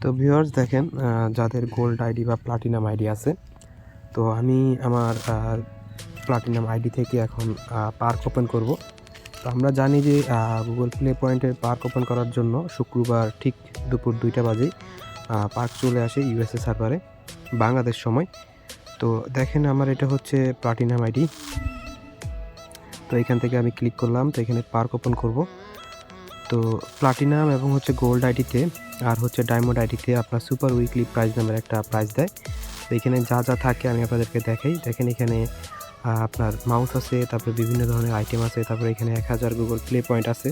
তো ভিউয়ার্স দেখেন, যাদের গোল্ড আইডি বা প্লাটিনাম আইডি আছে, তো আমি আমার প্লাটিনাম আইডি থেকে এখন পার্ক ওপেন করব। তো আমরা জানি যে গুগল প্লে পয়েন্টের পার্ক ওপেন করার জন্য শুক্রবার ঠিক দুপুর 2টা বাজেই পার্ক চলে আসে ইউএসএ সার্ভারে বাংলাদেশ সময়। তো দেখেন আমার এটা হচ্ছে প্লাটিনাম আইডি। তো এখান থেকে আমি ক্লিক করলাম, তো এখানে পার্ক ওপেন করব। তো প্লাটিনাম এবং হচ্ছে গোল্ড আইডিতে আর হচ্ছে ডায়মন্ড আইডিতে আপনার সুপার উইকলি প্রাইজ নামের একটা প্রাইজ দেয়। তো এখানে যা যা থাকে আমি আপনাদেরকে দেখাই। দেখেন এখানে আপনার মাউস আছে, তারপরে বিভিন্ন ধরনের আইটেম আছে, তারপরে এখানে 1000 গুগল প্লে পয়েন্ট আছে,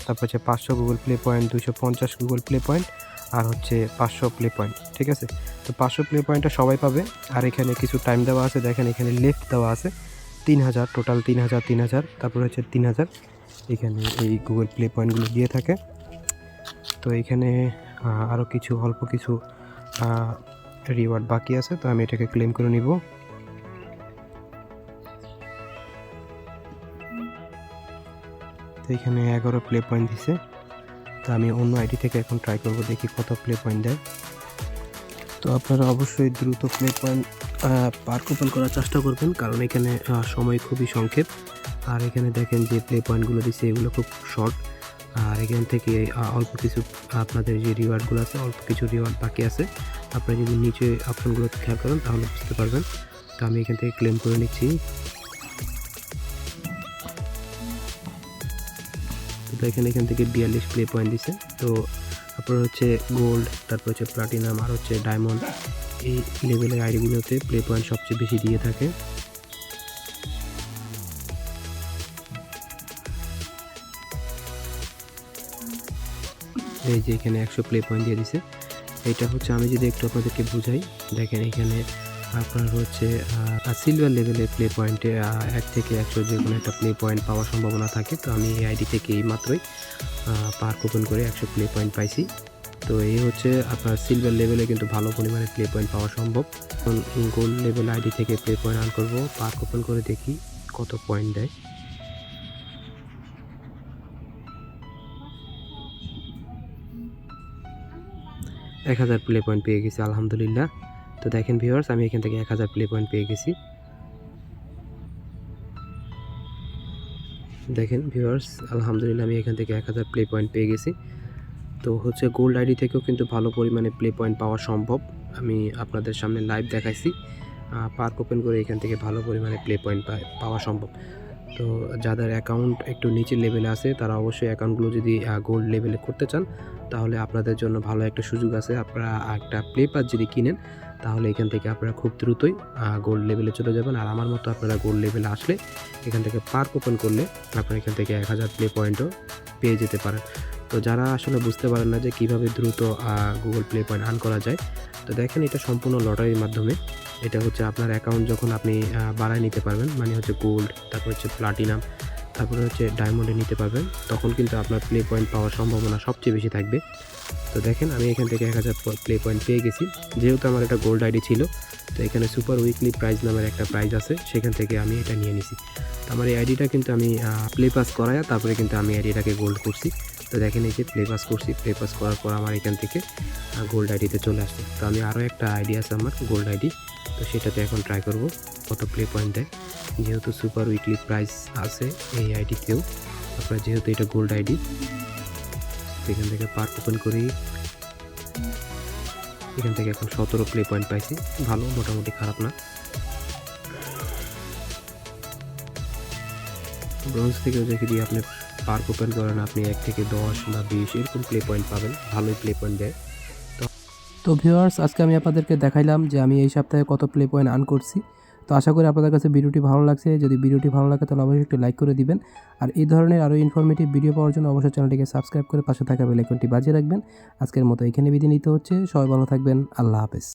তারপর হচ্ছে 500 Google play point, 250 Google play point, আর হচ্ছে 500 প্লে পয়েন্ট। ঠিক আছে, তো 500 প্লে পয়েন্টটা সবাই পাবে। আর এখানে কিছু টাইম দেওয়া আছে, দেখেন এখানে লেফট দেওয়া আছে 3000, টোটাল 3000, তারপরে হচ্ছে 3000 এখানে এই গুগল প্লে পয়েন্টগুলো দিয়ে থাকে। তো এখানে আরও কিছু অল্প কিছু রিওয়ার্ড বাকি আছে, তো আমি এটাকে ক্লেম করে নিব। তো এখানে 11 প্লে পয়েন্ট দিছে। তো আমি অন্য আইডি থেকে এখন ট্রাই করব, দেখি কত প্লে পয়েন্ট দেয়। তো আপনারা অবশ্যই দ্রুত প্লে পয়েন্ট পার্ক ওপেন করার চেষ্টা করবেন, কারণ এখানে সময় খুবই সংক্ষেপ। আর এখানে দেখেন যে প্লে পয়েন্টগুলো দিচ্ছে এগুলো খুব শর্ট। আর এখান থেকে অল্প কিছু আপনাদের যে রিওয়ার্ডগুলো আছে, অল্প কিছু রিওয়ার্ড বাকি আছে। আপনারা যদি নিচে অপশনগুলো খেয়াল করেন তাহলে বুঝতে পারবেন। তো আমি এখান থেকে ক্লেম করে নিচ্ছি। তো দেখেন এখান থেকে 42 প্লে পয়েন্ট দিছে। তো আপনার হচ্ছে গোল্ড, তারপর হচ্ছে প্লাটিনাম আর হচ্ছে ডায়মন্ড, এই লেভেলের আইডিগুলোতে প্লে পয়েন্ট সবচেয়ে বেশি দিয়ে থাকে। এই যে এখানে 100 প্লে পয়েন্ট দিয়ে দিছে। এটা হচ্ছে আমি যদি একটু আপনাদেরকে বুঝাই, দেখেন এখানে আপনার হচ্ছে সিলভার লেভেলের প্লে পয়েন্টে 1 থেকে 100 যে কোনো একটা প্লে পয়েন্ট পাওয়ার সম্ভাবনা থাকে। তো আমি এই আইডি থেকে এই মাত্রই পার্ক ওপেন করে 100 প্লে পয়েন্ট পাইছি। তো এই হচ্ছে আপনার সিলভার লেভেলে কিন্তু ভালো পরিমাণে প্লে পয়েন্ট পাওয়া সম্ভব। এখন গোল্ড লেভেল আইডি থেকে প্লে পয়েন্ট আর্ন করবো, পার্ক ওপেন করে দেখি কত পয়েন্ট দেয়। এক 1000 প্লে পয়েন্ট পেয়ে গেছি আলহামদুলিল্লাহ। তো দেখেন ভিউয়ার্স, আমি এখান থেকে 1000 প্লে পয়েন্ট পেয়ে গেছি। দেখেন ভিউয়ার্স, আলহামদুলিল্লাহ আমি এখান থেকে 1000 প্লে পয়েন্ট পেয়ে গেছি। তো হচ্ছে গোল্ড আইডি থেকেও কিন্তু ভালো পরিমাণে প্লে পয়েন্ট পাওয়া সম্ভব। আমি আপনাদের সামনে লাইভ দেখাইছি। পার্ক ওপেন করে এখান থেকে ভালো পরিমাণে প্লে পয়েন্ট পাওয়া সম্ভব। তো যাদের অ্যাকাউন্ট একটু নিচের লেভেলে আছে তারা অবশ্যই অ্যাকাউন্টগুলো যদি গোল্ড লেভেলে করতে চান, তাহলে আপনাদের জন্য ভালো একটা সুযোগ আছে। আপনারা একটা প্লে পাস যদি কিনেন, তাহলে এখান থেকে আপনারা খুব দ্রুতই গোল্ড লেভেলে চলে যাবেন। আর আমার মতো আপনারা গোল্ড লেভেলে আসলে এখান থেকে পার্ক ওপেন করলে আপনারা এখান থেকে 1000 প্লে পয়েন্টও পেয়ে যেতে পারেন। তো যারা আসলে বুঝতে পারেন না যে কীভাবে দ্রুত গুগল প্লে পয়েন্ট আর্ন করা যায়, তো দেখেন এটা সম্পূর্ণ লটারির মাধ্যমে। এটা হচ্ছে আপনার অ্যাকাউন্ট যখন আপনি বাড়ায় নিতে পারবেন, মানে হচ্ছে গোল্ড, তারপর হচ্ছে প্লাটিনাম, তারপরে হচ্ছে ডায়মন্ডে নিতে পারবেন, তখন কিন্তু আপনার প্লে পয়েন্ট পাওয়ার সম্ভাবনা সবচেয়ে বেশি থাকবে। তো দেখেন আমি এখান থেকে 1000 প্লে পয়েন্ট পেয়ে গেছি। যেহেতু আমার একটা গোল্ড আইডি ছিল, তো এখানে সুপার উইকলি প্রাইজ নামের একটা প্রাইজ আছে, সেখান থেকে আমি এটা নিয়ে নিছি। তো আমার এই আইডিটা কিন্তু আমি প্লে পাস করায় তারপরে কিন্তু আমি আইডিটাকে গোল্ড করছি। তো দেখেন এই যে প্লে পাস করছি, প্লে পাস করার পর আমার এখান থেকে গোল্ড আইডিতে চলে আসছে। তো আমি আরও একটা আইডি আছে আমার গোল্ড আইডি, তো সেটাতে এখন ট্রাই করব কত প্লে পয়েন্ট দেয়। যেহেতু সুপার উইকলি প্রাইস আছে এই আইডিতেও, আপনার যেহেতু এটা গোল্ড আইডি, এখান থেকে পার্ক ওপেন করি। এখান থেকে এখন 17 প্লে পয়েন্ট পাইছি, ভালো, মোটামুটি খারাপ না। ব্রোঞ্জ থেকেও যদি আপনি পার্ক ওপেন করেন, আপনি 1 থেকে 10 বা 20 এরকম প্লে পয়েন্ট পাবেন, ভালোই প্লে পয়েন্ট দেয়। তো ভিউয়ার্স, আজকে আমি আপনাদেরকে দেখাইলাম যে আমি এই সপ্তাহে কত প্লে পয়েন্ট আর্ন করছি। তো আশা করি আপনাদের কাছে ভিডিওটি ভালো লাগছে। যদি ভিডিওটি ভালো লাগে তাহলে অবশ্যই একটু লাইক করে দিবেন। আর এই ধরনের আরও ইনফরমেটিভ ভিডিও পাওয়ার জন্য অবশ্যই চ্যানেলটিকে সাবস্ক্রাইব করে পাশে থাকা বেল আইকনটি বাজিয়ে রাখবেন। আজকের মতো এখানে বিদায় নিতে হচ্ছে। সবাই ভালো থাকবেন। আল্লাহ হাফেজ।